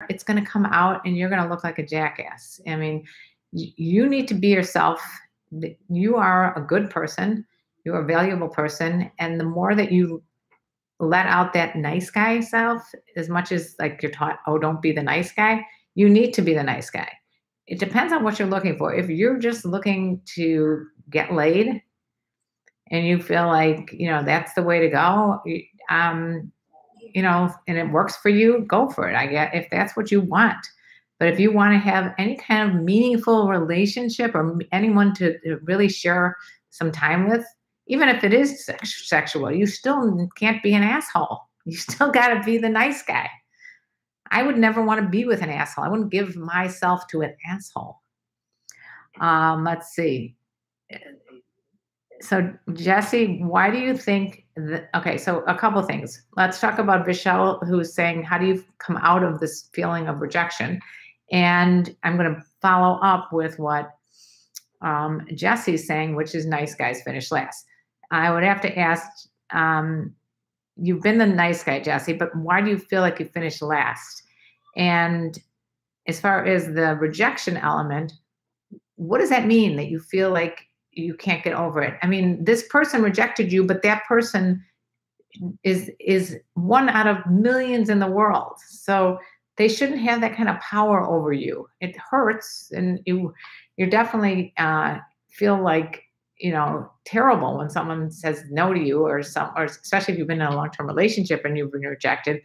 it's going to come out and you're going to look like a jackass. I mean, you need to be yourself. You are a good person. You're a valuable person. And the more that you let out that nice guy self, as much as like you're taught, oh, don't be the nice guy, you need to be the nice guy. It depends on what you're looking for. If you're just looking to get laid and you feel like, that's the way to go, and it works for you, go for it. I get if that's what you want. But if you want to have any kind of meaningful relationship or anyone to really share some time with, even if it is sexual, you still can't be an asshole. You still got to be the nice guy. I would never want to be with an asshole. I wouldn't give myself to an asshole. Let's see. So Jesse, why do you think that, okay, so a couple things. Let's talk about Vishal, who's saying, how do you come out of this feeling of rejection? And I'm going to follow up with what Jesse's saying, which is nice guys finish last. I would have to ask, you've been the nice guy, Jesse, but why do you feel like you finished last? And as far as the rejection element, what does that mean that you feel like you can't get over it? I mean, this person rejected you, but that person is one out of millions in the world. So they shouldn't have that kind of power over you. It hurts, and you definitely feel like, terrible when someone says no to you, or especially if you've been in a long-term relationship and you've been rejected.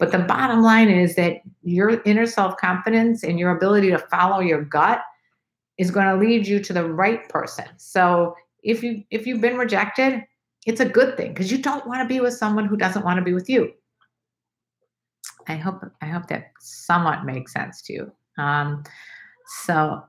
But the bottom line is that your inner self-confidence and your ability to follow your gut is going to lead you to the right person. So if you've been rejected, it's a good thing, because you don't want to be with someone who doesn't want to be with you. I hope that somewhat makes sense to you. So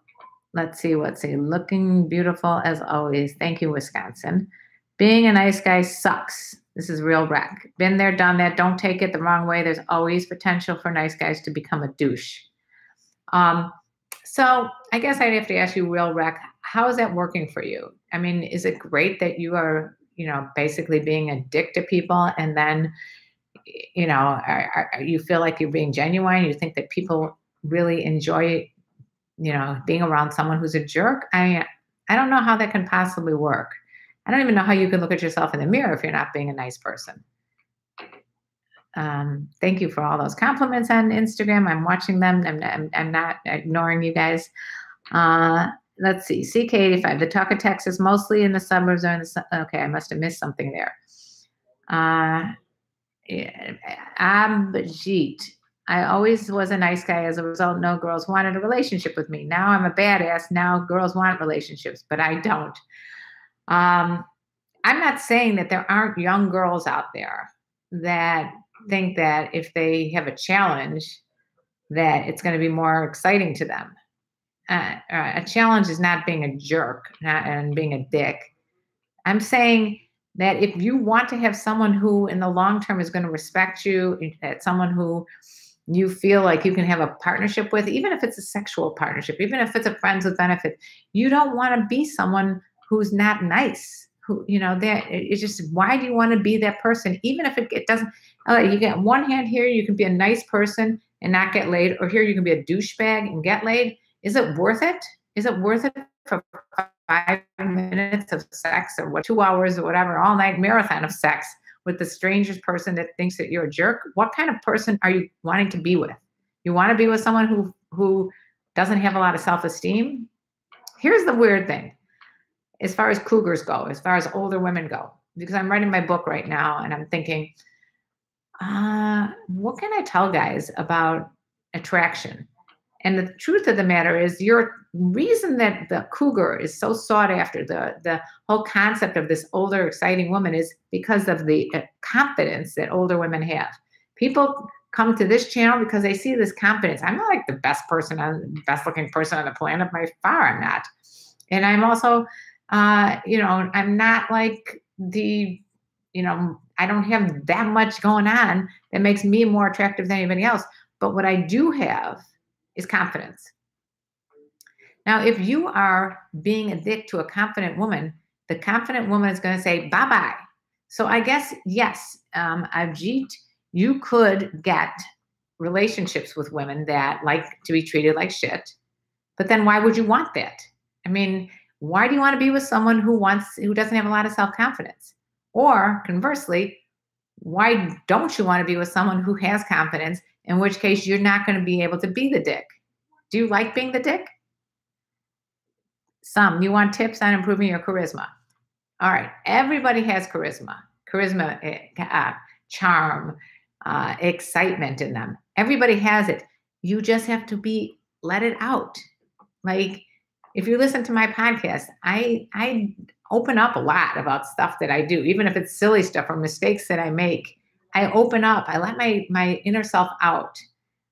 let's see what's looking beautiful as always. Thank you, Wisconsin. Being a nice guy sucks. This is real wreck. Been there, done that. Don't take it the wrong way. There's always potential for nice guys to become a douche. So I guess I'd have to ask you, real wreck, how is that working for you? I mean, is it great that you are, basically being a dick to people, and then, you feel like you're being genuine? You think that people really enjoy, being around someone who's a jerk? I don't know how that can possibly work. I don't even know how you can look at yourself in the mirror if you're not being a nice person. Thank you for all those compliments on Instagram. I'm watching them. I'm not ignoring you guys. Let's see. CK85. The talk of Texas, mostly in the suburbs or in the. Okay, I must have missed something there. Abhijit. I always was a nice guy. As a result, no girls wanted a relationship with me. Now I'm a badass. Now girls want relationships, but I don't. I'm not saying that there aren't young girls out there that think that if they have a challenge, that it's going to be more exciting to them. A challenge is not being a jerk and being a dick. I'm saying that if you want to have someone who in the long term is going to respect you, someone who you feel like you can have a partnership with, even if it's a sexual partnership, even if it's a friends with benefit, you don't want to be someone who's not nice. Who, it's just, why do you want to be that person? Even if it doesn't, you get one hand here, you can be a nice person and not get laid, or here you can be a douchebag and get laid. Is it worth it? Is it worth it for 5 minutes of sex, or 2 hours or whatever, all night marathon of sex with the strangest person that thinks that you're a jerk? What kind of person are you wanting to be with? You want to be with someone who doesn't have a lot of self-esteem? Here's the weird thing. As far as cougars go, as far as older women go, because I'm writing my book right now and I'm thinking, what can I tell guys about attraction? And the truth of the matter is, your reason that the cougar is so sought after, the whole concept of this older, exciting woman, is because of the confidence that older women have. People come to this channel because they see this confidence. I'm not like the best looking person on the planet. By far, I'm not. And I'm also, I'm not like I don't have that much going on that makes me more attractive than anybody else. But what I do have is confidence. Now, if you are being a dick to a confident woman, the confident woman is going to say, bye-bye. So I guess, yes, Ajit, you could get relationships with women that like to be treated like shit. But then why would you want that? I mean, why do you want to be with someone who doesn't have a lot of self-confidence? Or conversely, why don't you want to be with someone who has confidence, in which case you're not going to be able to be the dick? Do you like being the dick? You want tips on improving your charisma. All right. Everybody has charisma. Charm, excitement in them. Everybody has it. You just have to let it out. Like, if you listen to my podcast, I open up a lot about stuff that I do, even if it's silly stuff or mistakes that I make. I open up. I let my inner self out.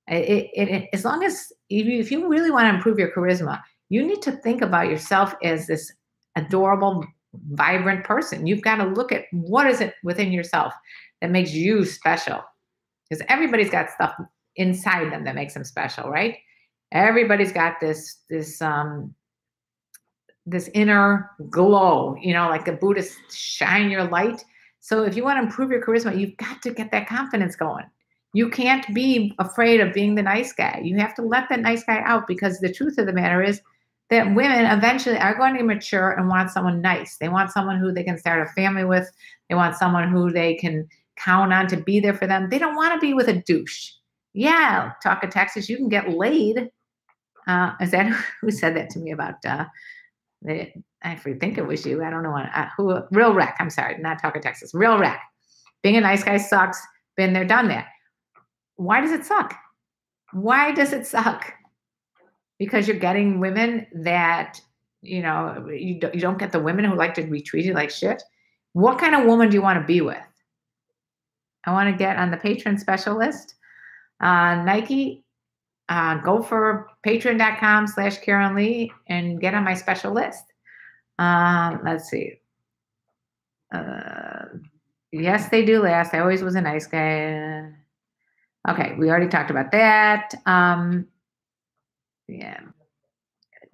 As long as if you really want to improve your charisma, you need to think about yourself as this adorable, vibrant person. You've got to look at what is it within yourself that makes you special, because everybody's got stuff inside them that makes them special, right? Everybody's got this inner glow, like the Buddhists shine your light. So if you want to improve your charisma, you've got to get that confidence going. You can't be afraid of being the nice guy. You have to let that nice guy out, because the truth of the matter is that women eventually are going to mature and want someone nice. They want someone who they can start a family with. They want someone who they can count on to be there for them. They don't want to be with a douche. Yeah, talk of Texas, you can get laid. Is that who said that to me about I think it was you. I don't know Real Wreck. I'm sorry, not Talk of Texas. Real Wreck. Being a nice guy sucks. Been there, done that. Why does it suck? Why does it suck? Because you're getting women that, you don't get the women who like to be treated like shit. What kind of woman do you want to be with? I want to get on the Patreon special list. Nike, go for patreon.com/KarenLee and get on my special list. Let's see. Yes, they do last. I always was a nice guy. Okay, we already talked about that. Yeah.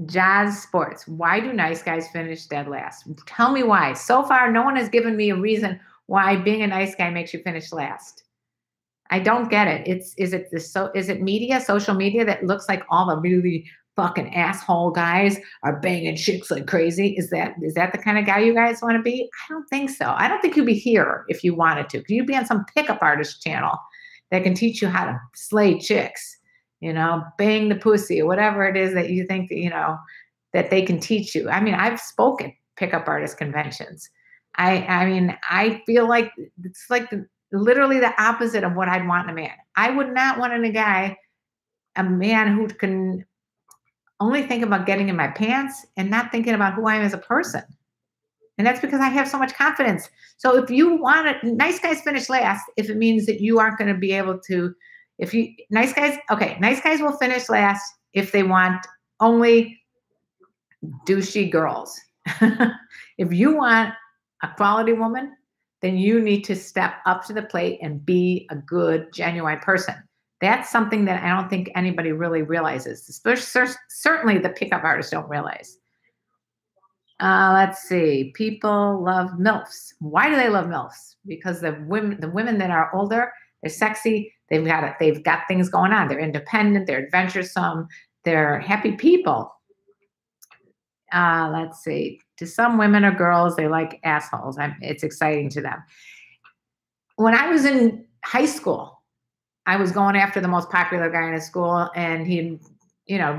Jazz Sports. Why do nice guys finish dead last? Tell me why. So far, no one has given me a reason why being a nice guy makes you finish last. I don't get it. Is it media, social media, that looks like all the really fucking asshole guys are banging chicks like crazy? Is that the kind of guy you guys want to be? I don't think so. I don't think you'd be here if you wanted to. You'd be on some pickup artist channel that can teach you how to slay chicks, bang the pussy, or whatever it is that you think that, that they can teach you. I mean, I've spoken pickup artist conventions. I feel like it's like literally the opposite of what I'd want in a man. I would not want in a man who can only think about getting in my pants and not thinking about who I am as a person. And that's because I have so much confidence. So if you want nice guys finish last, if it means that you aren't going to be able to, nice guys will finish last if they want only douchey girls. If you want a quality woman, then you need to step up to the plate and be a good, genuine person. That's something that I don't think anybody really realizes. Certainly the pickup artists don't realize. Let's see. People love MILFs. Why do they love MILFs? Because the women that are older, they're sexy. They've got things going on. They're independent. They're adventuresome. They're happy people. Let's see. To some women or girls, they like assholes. It's exciting to them. When I was in high school, I was going after the most popular guy in the school, and he,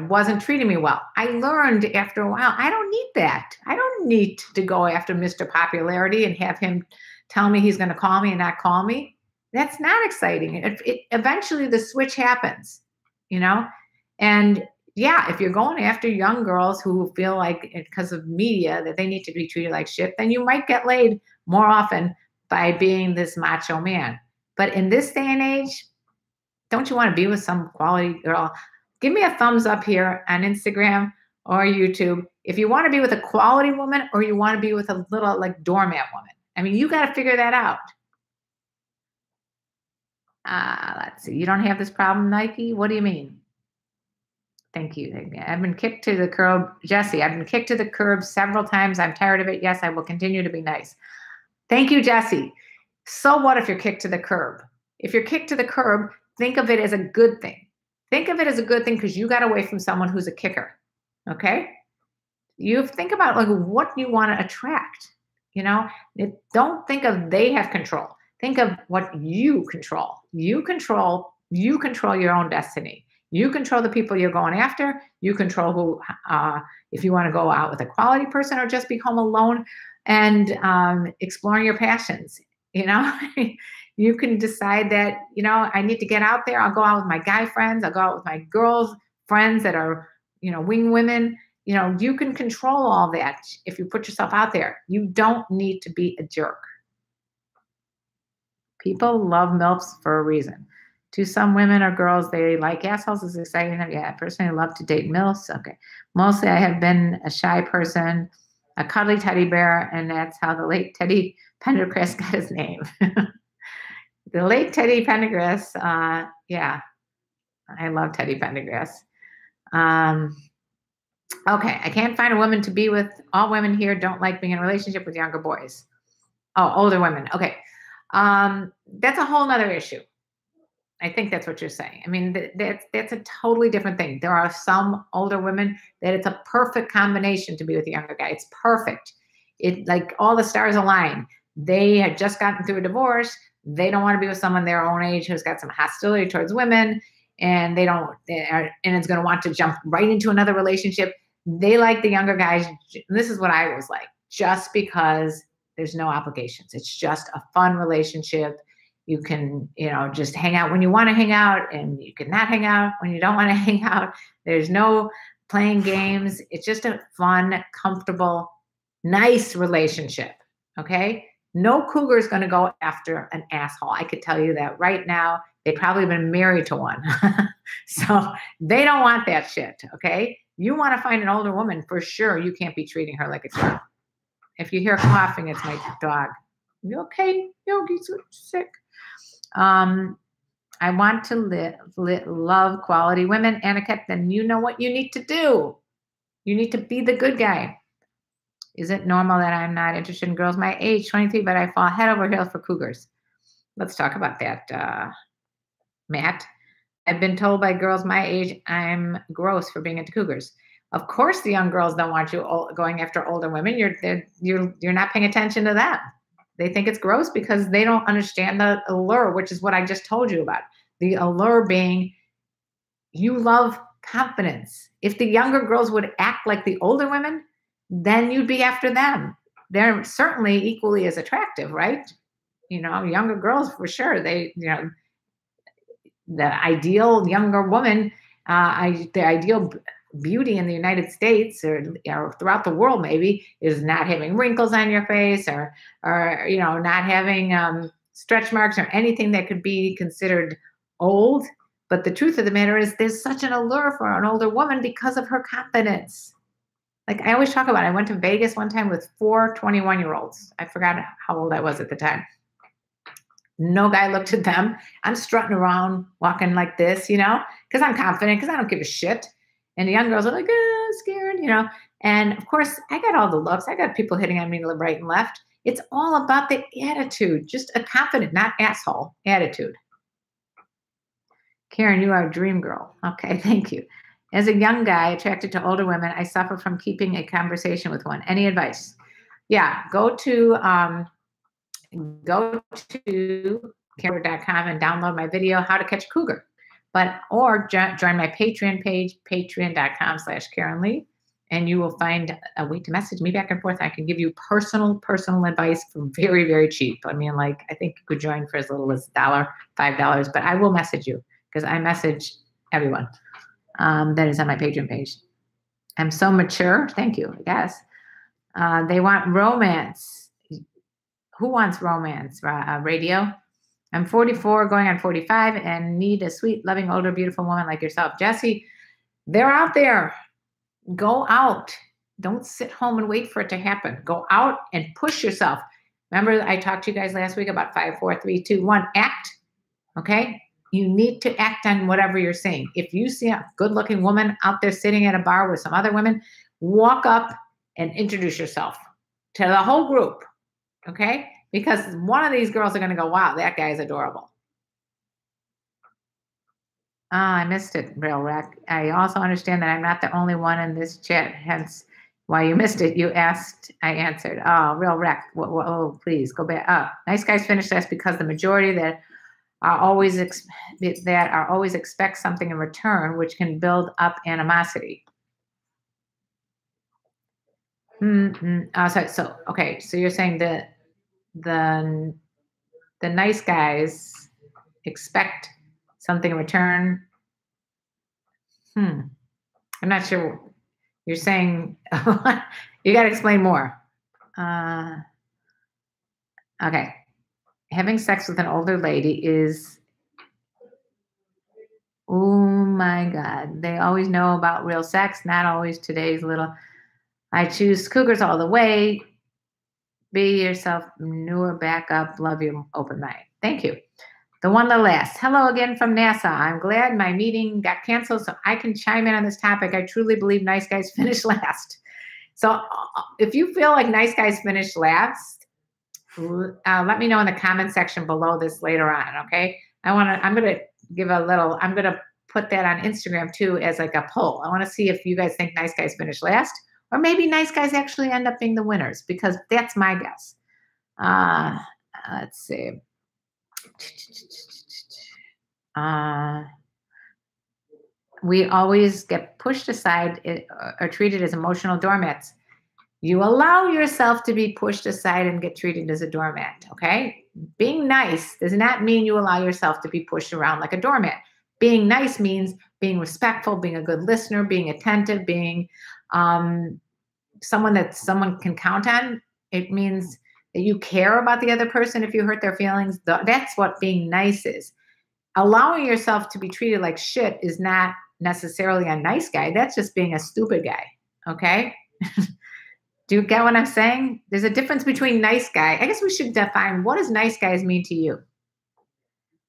wasn't treating me well. I learned after a while, I don't need that. I don't need to go after Mr. Popularity and have him tell me he's going to call me and not call me. That's not exciting. Eventually the switch happens, and yeah, if you're going after young girls who feel like because of media that they need to be treated like shit, then you might get laid more often by being this macho man. But in this day and age, don't you want to be with some quality girl? Give me a thumbs up here on Instagram or YouTube if you want to be with a quality woman or you want to be with a little like doormat woman. I mean, you got to figure that out. Let's see. You don't have this problem, Nike? What do you mean? Thank you. I've been kicked to the curb. Jesse, I've been kicked to the curb several times. I'm tired of it. Yes, I will continue to be nice. Thank you, Jesse. So what if you're kicked to the curb? If you're kicked to the curb, think of it as a good thing. Think of it as a good thing because you got away from someone who's a kicker. Okay? You think about like what you want to attract. You know, don't think of they have control. Think of what you control. You control your own destiny. You control the people you're going after. You control who, if you want to go out with a quality person or just be home alone and exploring your passions. You know, you can decide that, you know, I need to get out there. I'll go out with my guy friends. I'll go out with my girls friends that are, you know, wing women. You know, you can control all that if you put yourself out there. You don't need to be a jerk. People love MILFs for a reason. To some women or girls, they like assholes. Is exciting. Yeah, I personally love to date MILFs. Okay. Mostly I have been a shy person, a cuddly teddy bear, and that's how the late Teddy Pendergrass got his name. The late Teddy Pendergrass, yeah, I love Teddy Pendergrass. Okay, I can't find a woman to be with. All women here don't like being in a relationship with younger boys. Oh, older women. Okay. That's a whole nother issue. I think that's what you're saying. I mean, that's a totally different thing. There are some older women that it's a perfect combination to be with a younger guy. It's perfect. It like all the stars align. They had just gotten through a divorce. They don't want to be with someone their own age who's got some hostility towards women, and and it's going to want to jump right into another relationship. They like the younger guys. This is what I was like, just because there's no obligations. It's just a fun relationship. You can, you know, just hang out when you want to hang out, and you can not hang out when you don't want to hang out. There's no playing games. It's just a fun, comfortable, nice relationship. Okay. No cougar is going to go after an asshole. I could tell you that right now. They've probably been married to one. So they don't want that shit. Okay. You want to find an older woman for sure. You can't be treating her like a jerk. If you hear coughing, it's my dog. You okay? Yogi's sick. I want to love quality women, Aniket. Then you know what you need to do. You need to be the good guy. Is it normal that I'm not interested in girls my age, 23, but I fall head over heels for cougars? Let's talk about that, Matt. I've been told by girls my age I'm gross for being into cougars. Of course, the young girls don't want you going after older women. You're not paying attention to them. They think it's gross because they don't understand the allure, which is what I just told you about. The allure being you love confidence. If the younger girls would act like the older women, then you'd be after them. They're certainly equally as attractive, right? You know, younger girls for sure. They, you know, the ideal younger woman, the ideal beauty in the United States or throughout the world maybe is not having wrinkles on your face or you know, not having stretch marks or anything that could be considered old. But the truth of the matter is there's such an allure for an older woman because of her confidence. Like I always talk about, I went to Vegas one time with 4 21-year-olds. I forgot how old I was at the time. No guy looked at them. I'm strutting around, walking like this, you know, because I'm confident, because I don't give a shit. And the young girls are like, scared, you know. And of course, I got all the looks. I got people hitting on me right and left. It's all about the attitude, just a confident, not asshole attitude. Karen, you are a dream girl. Okay, thank you. As a young guy attracted to older women, I suffer from keeping a conversation with one. Any advice? Yeah, go to KarenLee.com and download my video, How to Catch a Cougar. Or join my Patreon page, patreon.com/KarenLee, and you will find a way to message me back and forth. I can give you personal advice for very, very cheap. I mean, like, I think you could join for as little as $1, $5, but I will message you because I message everyone that is on my Patreon page. I'm so mature. Thank you, I guess. They want romance. Who wants romance? Radio? I'm 44, going on 45, and need a sweet, loving, older, beautiful woman like yourself. Jesse, they're out there. Go out. Don't sit home and wait for it to happen. Go out and push yourself. Remember, I talked to you guys last week about 5, 4, 3, 2, 1. Act. Okay? You need to act on whatever you're seeing. If you see a good-looking woman out there sitting at a bar with some other women, walk up and introduce yourself to the whole group. Okay? Because one of these girls are going to go, wow, that guy is adorable. I missed it, Real Rec. I also understand that I'm not the only one in this chat, hence why you missed it. You asked, I answered. Oh, Real Rec. Oh, please go back up. Nice guys finish last because the majority that are always expect something in return, which can build up animosity. Okay, so you're saying that the nice guys expect something in return. I'm not sure. You're saying you got to explain more. Okay. Having sex with an older lady is, oh my God. They always know about real sex, not always today's little. I choose cougars all the way. Be yourself, newer backup. Love you, open mind. Thank you. The one that last. Hello again from NASA. I'm glad my meeting got canceled so I can chime in on this topic. I truly believe nice guys finish last. So if you feel like nice guys finish last, let me know in the comment section below this later on, okay? I'm going to put that on Instagram too as like a poll. I want to see if you guys think nice guys finish last, or maybe nice guys actually end up being the winners, because that's my guess. Let's see. We always get pushed aside or treated as emotional doormats. You allow yourself to be pushed aside and get treated as a doormat, okay? Being nice does not mean you allow yourself to be pushed around like a doormat. Being nice means being respectful, being a good listener, being attentive, being someone that someone can count on. It means that you care about the other person if you hurt their feelings. That's what being nice is. Allowing yourself to be treated like shit is not necessarily a nice guy. That's just being a stupid guy, okay? Do you get what I'm saying? There's a difference between nice guy. I guess we should define, what does nice guys mean to you?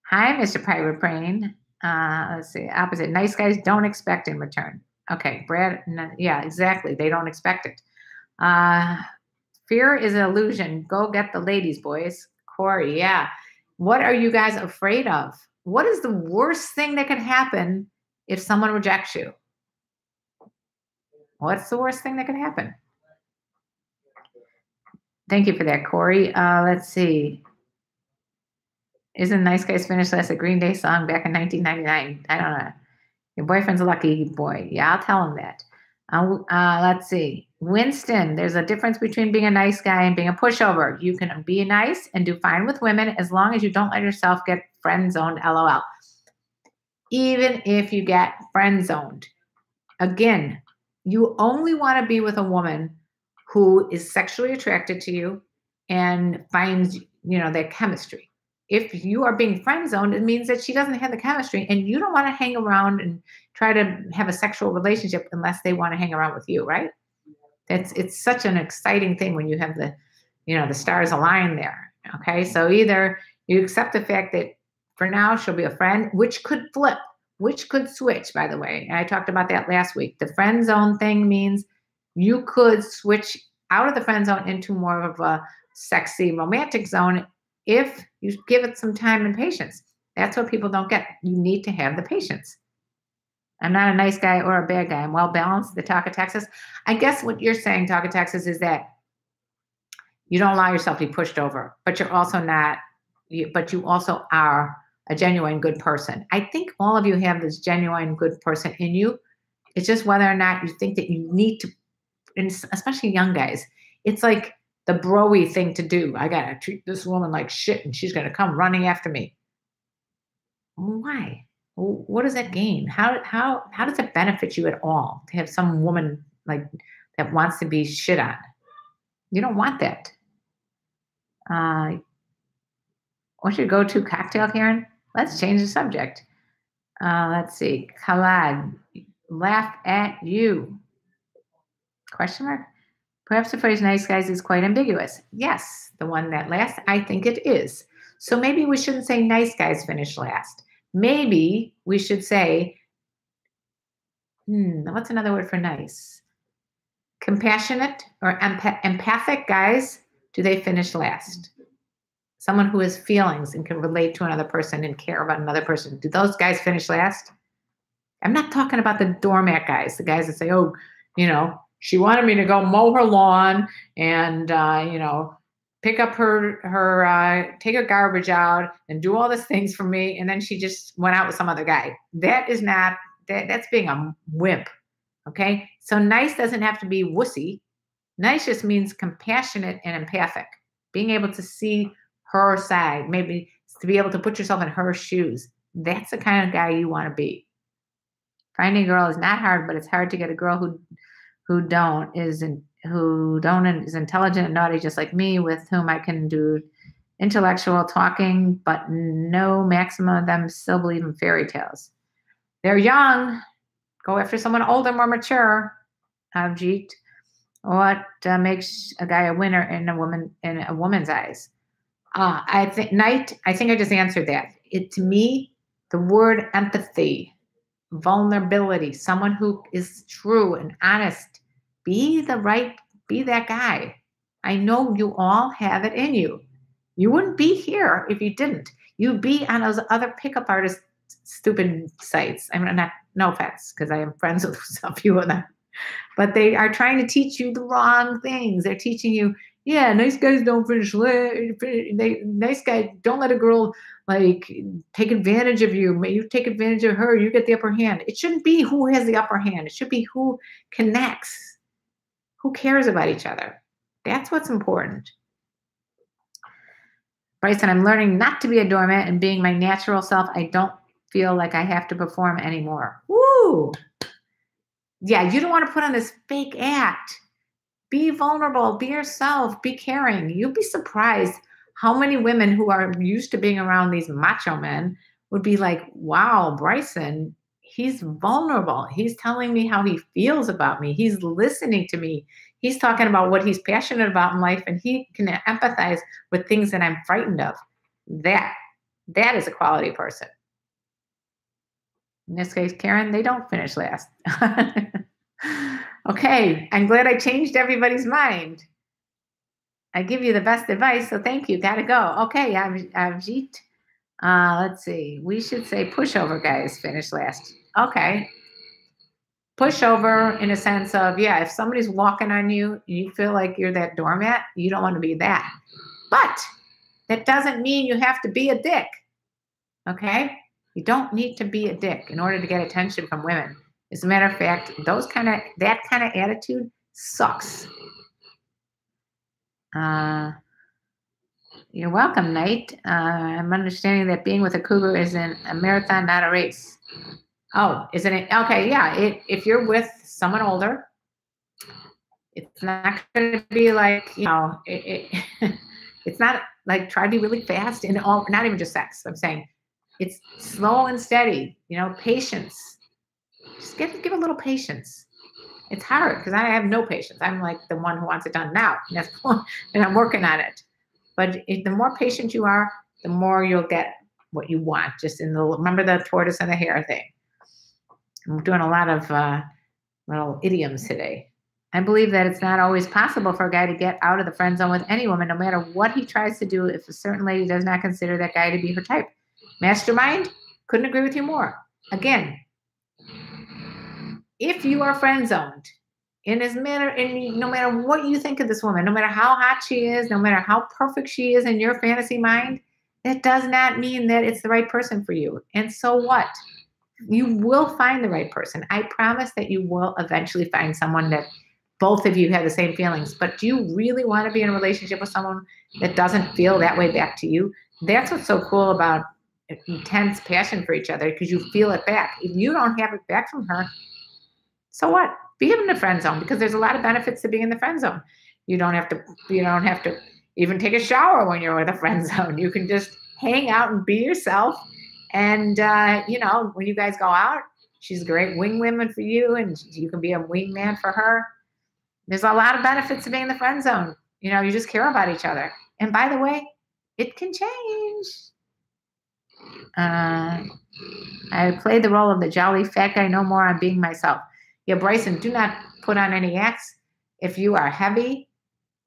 Hi, Mr. Piratebrain. Let's see. Opposite. Nice guys don't expect in return. Okay, Brad. Yeah, exactly. They don't expect it. Fear is an illusion. Go get the ladies, boys. Corey, yeah. What are you guys afraid of? What is the worst thing that could happen if someone rejects you? What's the worst thing that could happen? Thank you for that, Corey. Let's see. Isn't Nice Guys Finish Last a Green Day song back in 1999? I don't know. Your boyfriend's a lucky boy. Yeah, I'll tell him that. Let's see. Winston, there's a difference between being a nice guy and being a pushover. You can be nice and do fine with women as long as you don't let yourself get friend zoned, LOL. Even if you get friend zoned, again, you only want to be with a woman who is sexually attracted to you and finds, their chemistry. If you are being friend zoned, it means that she doesn't have the chemistry, and you don't want to hang around and try to have a sexual relationship unless they want to hang around with you, right? It's such an exciting thing when you have the stars align there. Okay, so either you accept the fact that for now she'll be a friend, which could flip, which could switch, by the way. And I talked about that last week. The friend zone thing means you could switch out of the friend zone into more of a sexy romantic zone if you give it some time and patience. That's what people don't get. You need to have the patience. I'm not a nice guy or a bad guy. I'm well balanced. The Talk of Texas. I guess what you're saying, Talk of Texas, is that you don't allow yourself to be pushed over, but you're also not. But you also are a genuine good person. I think all of you have this genuine good person in you. It's just whether or not you think that you need to, and especially young guys. It's like the bro-y thing to do. I gotta treat this woman like shit, and she's gonna come running after me. Why? What does that gain? How does it benefit you at all to have some woman like that wants to be shit on? You don't want that. What's your go-to cocktail, Karen? Let's change the subject. Let's see. Khalad, laugh at you. Question mark? Perhaps the phrase nice guys is quite ambiguous. Yes, the one that last, I think it is. So maybe we shouldn't say nice guys finish last. Maybe we should say, what's another word for nice? Compassionate or empathic guys, do they finish last? Someone who has feelings and can relate to another person and care about another person. Do those guys finish last? I'm not talking about the doormat guys, the guys that say, oh, she wanted me to go mow her lawn and, pick up take her garbage out and do all these things for me. And then she just went out with some other guy. That is not, that's being a wimp. Okay. So nice doesn't have to be wussy. Nice just means compassionate and empathic, being able to see her side, maybe to be able to put yourself in her shoes. That's the kind of guy you want to be. Finding a girl is not hard, but it's hard to get a girl who is intelligent and naughty, just like me, with whom I can do intellectual talking, but no maximum of them still believe in fairy tales. They're young. Go after someone older, more mature. Avjeet. What makes a guy a winner in a woman's eyes? I think I just answered that. To me, the word empathy, vulnerability, someone who is true and honest, be that guy. I know you all have it in you. You wouldn't be here if you didn't. You'd be on those other pickup artist stupid sites. I mean, no offense, because I am friends with a few of them. But they are trying to teach you the wrong things. They're teaching you, yeah, nice guys don't finish. Nice guy, don't let a girl take advantage of you. You take advantage of her. You get the upper hand. It shouldn't be who has the upper hand. It should be who connects, who cares about each other. That's what's important. Bryson, I'm learning not to be a doormat and being my natural self. I don't feel like I have to perform anymore. Woo! Yeah, you don't want to put on this fake act. Be vulnerable, be yourself, be caring. You'll be surprised how many women who are used to being around these macho men would be like, wow, Bryson, he's vulnerable. He's telling me how he feels about me. He's listening to me. He's talking about what he's passionate about in life, and he can empathize with things that I'm frightened of. That is a quality person. In this case, Karen, they don't finish last. Okay, I'm glad I changed everybody's mind. I give you the best advice, so thank you. Gotta go. Okay, Avjeet. Let's see. We should say pushover guys finish last. Okay. Pushover in a sense of, yeah, if somebody's walking on you, you feel like you're that doormat, you don't want to be that. But that doesn't mean you have to be a dick. Okay? You don't need to be a dick in order to get attention from women. As a matter of fact, that kind of attitude sucks. You're welcome, Knight. I'm understanding that being with a cougar is a marathon, not a race. Oh, isn't it? Okay, yeah. If you're with someone older, it's not going to be like, it's not like try to be really fast and all, not even just sex. I'm saying it's slow and steady, patience. Just give a little patience. It's hard because I have no patience. I'm like the one who wants it done now. And I'm working on it. But the more patient you are, the more you'll get what you want. Remember the tortoise and the hare thing. I'm doing a lot of little idioms today. I believe that it's not always possible for a guy to get out of the friend zone with any woman, no matter what he tries to do, if a certain lady does not consider that guy to be her type. Mastermind, couldn't agree with you more. Again, if you are friend zoned, no matter what you think of this woman, no matter how hot she is, no matter how perfect she is in your fantasy mind, that does not mean that it's the right person for you. And so what? You will find the right person. I promise that you will eventually find someone that both of you have the same feelings. But do you really want to be in a relationship with someone that doesn't feel that way back to you? That's what's so cool about intense passion for each other, because you feel it back. If you don't have it back from her, so what? Be in the friend zone, because there's a lot of benefits to being in the friend zone. You don't have to even take a shower when you're in the friend zone. You can just hang out and be yourself. And, when you guys go out, she's a great wing woman for you, and you can be a wingman for her. There's a lot of benefits to being in the friend zone. You just care about each other. And by the way, it can change. I played the role of the jolly fat guy. No more on being myself. Yeah, Bryson, do not put on any acts. If you are heavy,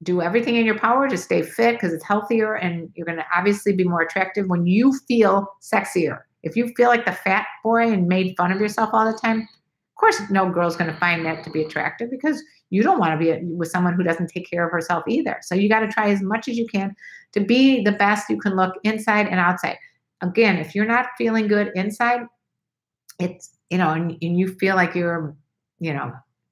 do everything in your power to stay fit, because it's healthier, and you're going to obviously be more attractive when you feel sexier. If you feel like the fat boy and made fun of yourself all the time, of course, no girl's going to find that to be attractive because you don't want to be with someone who doesn't take care of herself either. So you got to try as much as you can to be the best you can look inside and outside. Again, if you're not feeling good inside, it's, and you feel like you're,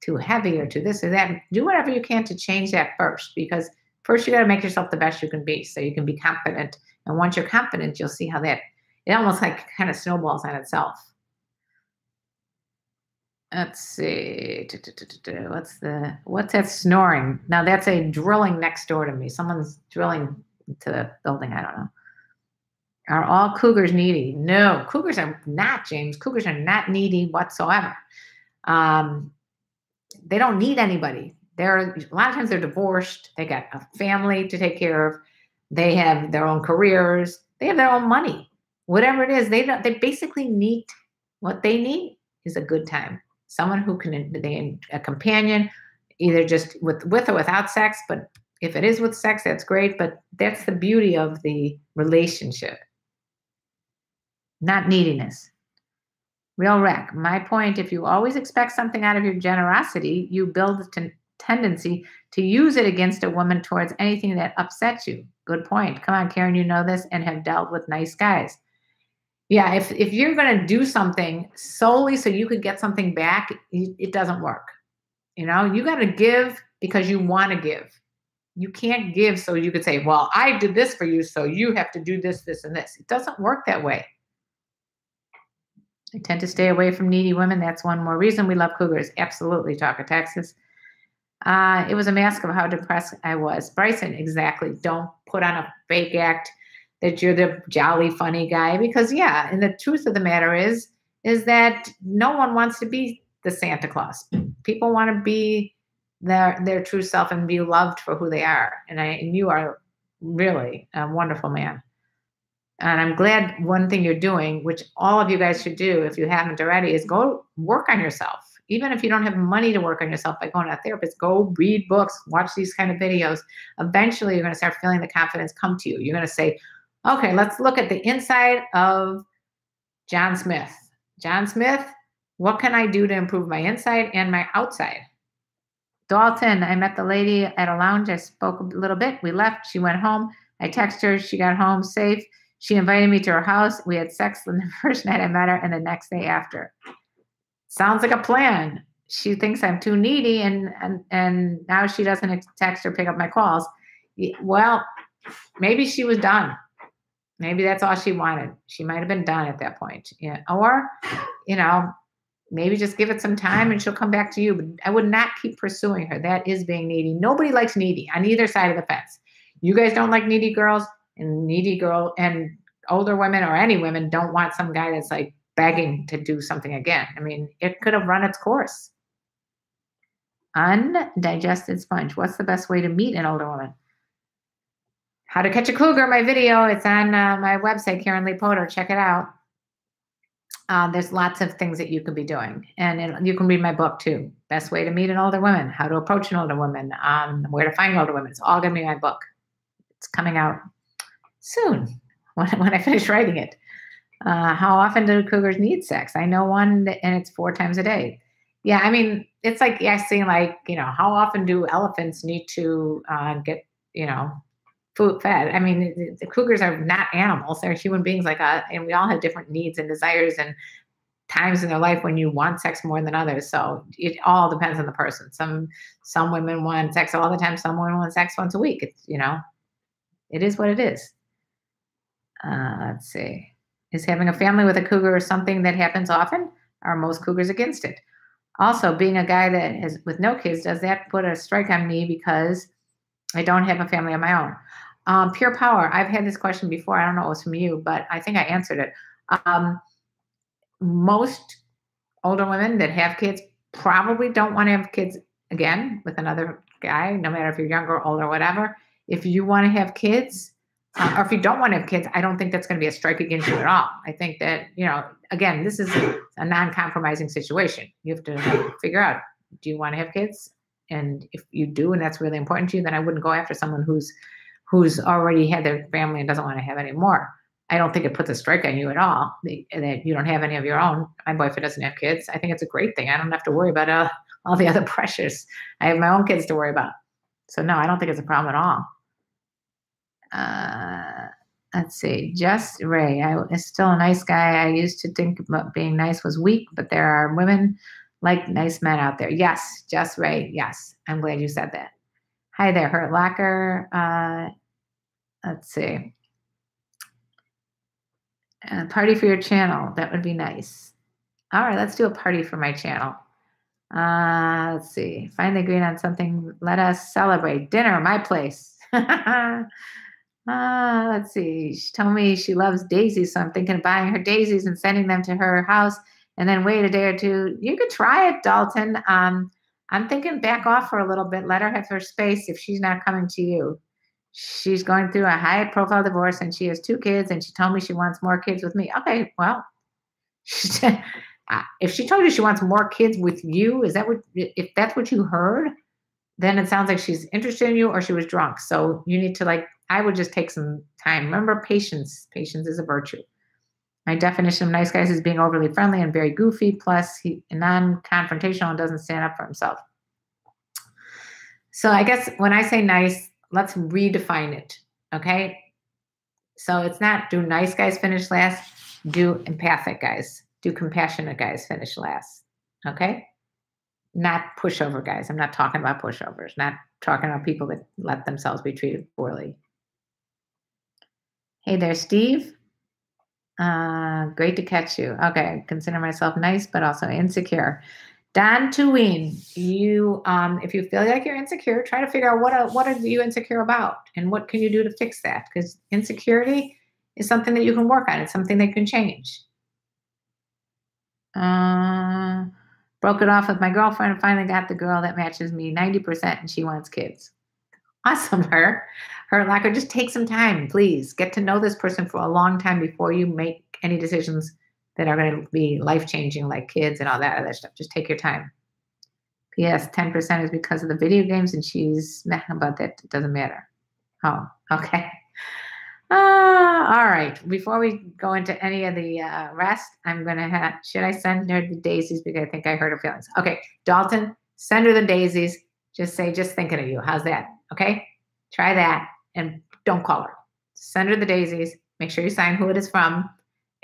too heavy or too this or that, do whatever you can to change that first, because first you got to make yourself the best you can be so you can be confident. And once you're confident, you'll see how it almost like kind of snowballs on itself. Let's see. What's that snoring? Now that's a drilling next door to me. Someone's drilling to the building. I don't know. Are all cougars needy? No, cougars are not, James. Cougars are not needy whatsoever. They don't need anybody. A lot of times they're divorced. They got a family to take care of. They have their own careers. They have their own money. Whatever it is, they basically need, what they need is a good time. Someone who can, a companion, either just with or without sex. But if it is with sex, that's great. But that's the beauty of the relationship. Not neediness. Real wreck. My point, if you always expect something out of your generosity, you build a tendency to use it against a woman towards anything that upsets you. Good point. Come on, Karen, you know this and have dealt with nice guys. Yeah, if you're going to do something solely so you could get something back, it doesn't work. You got to give because you want to give. You can't give so you could say, well, I did this for you, so you have to do this, this, and this. It doesn't work that way. I tend to stay away from needy women. That's one more reason we love cougars. Absolutely, Talk of Texas. It was a mask of how depressed I was. Bryson, exactly. Don't put on a fake act that you're the jolly, funny guy. Because, yeah, and the truth of the matter is that no one wants to be the Santa Claus. People want to be their true self and be loved for who they are. And you are really a wonderful man. And I'm glad one thing you're doing, which all of you guys should do if you haven't already, is go work on yourself. Even if you don't have money to work on yourself by going to a therapist, go read books, watch these kind of videos. Eventually, you're going to start feeling the confidence come to you. You're going to say, okay, let's look at the inside of John Smith. John Smith, what can I do to improve my inside and my outside? Dalton, I met the lady at a lounge. I spoke a little bit. We left. She went home. I texted her. She got home safe. She invited me to her house. We had sex the first night I met her and the next day after. Sounds like a plan. She thinks I'm too needy and now she doesn't text or pick up my calls. Well, maybe she was done. Maybe that's all she wanted. She might have been done at that point. Yeah. Or, maybe just give it some time and she'll come back to you. But I would not keep pursuing her. That is being needy. Nobody likes needy on either side of the fence. You guys don't like needy girls. And needy girl and older women or any women don't want some guy that's like begging to do something again. I mean, it could have run its course. Undigested sponge. What's the best way to meet an older woman? How to catch a cougar, my video. It's on my website, KarenLee Potter. Check it out. There's lots of things that you could be doing. And you can read my book too. Best way to meet an older woman. How to approach an older woman. Where to find older women. It's all going to be my book. It's coming out soon when I finish writing it. How often do cougars need sex? I know one and it's 4 times a day. Yeah, I mean, it's like asking how often do elephants need to get, food fed? I mean, the cougars are not animals. They're human beings like us, and we all have different needs and desires and times in their life when you want sex more than others. So it all depends on the person. Some women want sex all the time. Some women want sex once a week. It's, it is what it is. Let's see. Is having a family with a cougar something that happens often? Are most cougars against it? Also, being a guy that has with no kids, does that put a strike on me because I don't have a family of my own? Pure power. I've had this question before. I don't know if it was from you, but I think I answered it. Most older women that have kids probably don't want to have kids again with another guy, no matter if you're younger, older, whatever. If you want to have kids, or if you don't want to have kids, I don't think that's going to be a strike against you at all. I think that, again, this is a non-compromising situation. You have to figure out, do you want to have kids? And if you do, and that's really important to you, then I wouldn't go after someone who's already had their family and doesn't want to have any more. I don't think it puts a strike on you at all that you don't have any of your own. My boyfriend doesn't have kids. I think it's a great thing. I don't have to worry about all the other pressures. I have my own kids to worry about. So no, I don't think it's a problem at all. Let's see. Just Ray. I is still a nice guy. I used to think about being nice was weak, but there are women like nice men out there. Yes, Just Ray. Yes. I'm glad you said that. Hi there, Hurt Locker. Let's see. Party for your channel. That would be nice. All right, let's do a party for my channel. Let's see. Finally agreed on something. Let us celebrate. Dinner, my place. Let's see. She told me she loves daisies, so I'm thinking of buying her daisies and sending them to her house and then wait a day or two. You could try it, Dalton. I'm thinking back off for a little bit. Let her have her space if she's not coming to you. She's going through a high-profile divorce, and she has 2 kids, and she told me she wants more kids with me. Okay, well, if she told you she wants more kids with you, if that's what you heard, then it sounds like she's interested in you or she was drunk. So you need to I would just take some time. Remember, patience. Patience is a virtue. My definition of nice guys is being overly friendly and very goofy, plus he non-confrontational and doesn't stand up for himself. So I guess when I say nice, let's redefine it, okay? So it's not do nice guys finish last, do empathic guys, do compassionate guys finish last, okay? Not pushover guys. I'm not talking about pushovers, not talking about people that let themselves be treated poorly. Hey there, Steve. Great to catch you. Okay, I consider myself nice, but also insecure. Don Tuween, you, if you feel like you're insecure, try to figure out what are you insecure about and what can you do to fix that? Because insecurity is something that you can work on. It's something that can change. Broke it off with my girlfriend and finally got the girl that matches me 90% and she wants kids. Awesome, Hurt Locker. Just take some time, please. Get to know this person for a long time before you make any decisions that are going to be life-changing, like kids and all that other stuff. Just take your time. P.S. 10% is because of the video games, and she's meh about that. It doesn't matter. Oh, okay. All right. Before we go into any of the rest, I'm going to should I send her the daisies? Because I think I heard her feelings. Okay, Dalton, send her the daisies. Just say, just thinking of you. How's that? Okay? Try that, and don't call her. Send her the daisies. Make sure you sign who it is from,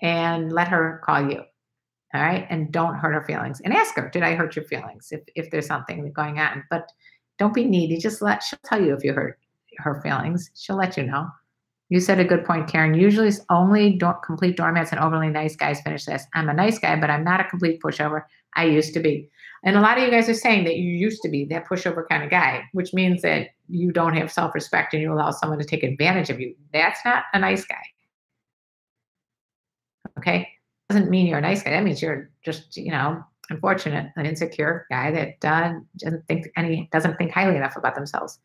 and let her call you. All right? And don't hurt her feelings. And ask her, did I hurt your feelings if there's something going on? But don't be needy. She'll tell you if you hurt her feelings. She'll let you know. You said a good point, Karen. Usually it's only complete doormats and overly nice guys finish this. I'm a nice guy, but I'm not a complete pushover. I used to be. And a lot of you guys are saying that you used to be that pushover kind of guy, which means that you don't have self-respect and you allow someone to take advantage of you. That's not a nice guy. Okay? Doesn't mean you're a nice guy. That means you're just, unfortunate, an insecure guy that doesn't think highly enough about themselves.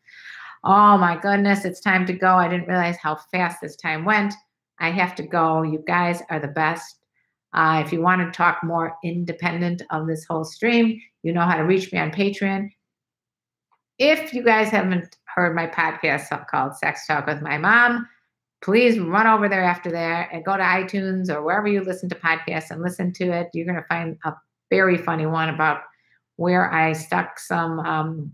Oh my goodness, it's time to go. I didn't realize how fast this time went. I have to go. You guys are the best. If you want to talk more independent of this whole stream, you know how to reach me on Patreon. If you guys haven't heard my podcast called Sex Talk with My Mom, please run over there after that and go to iTunes or wherever you listen to podcasts and listen to it. You're going to find a very funny one about where I stuck some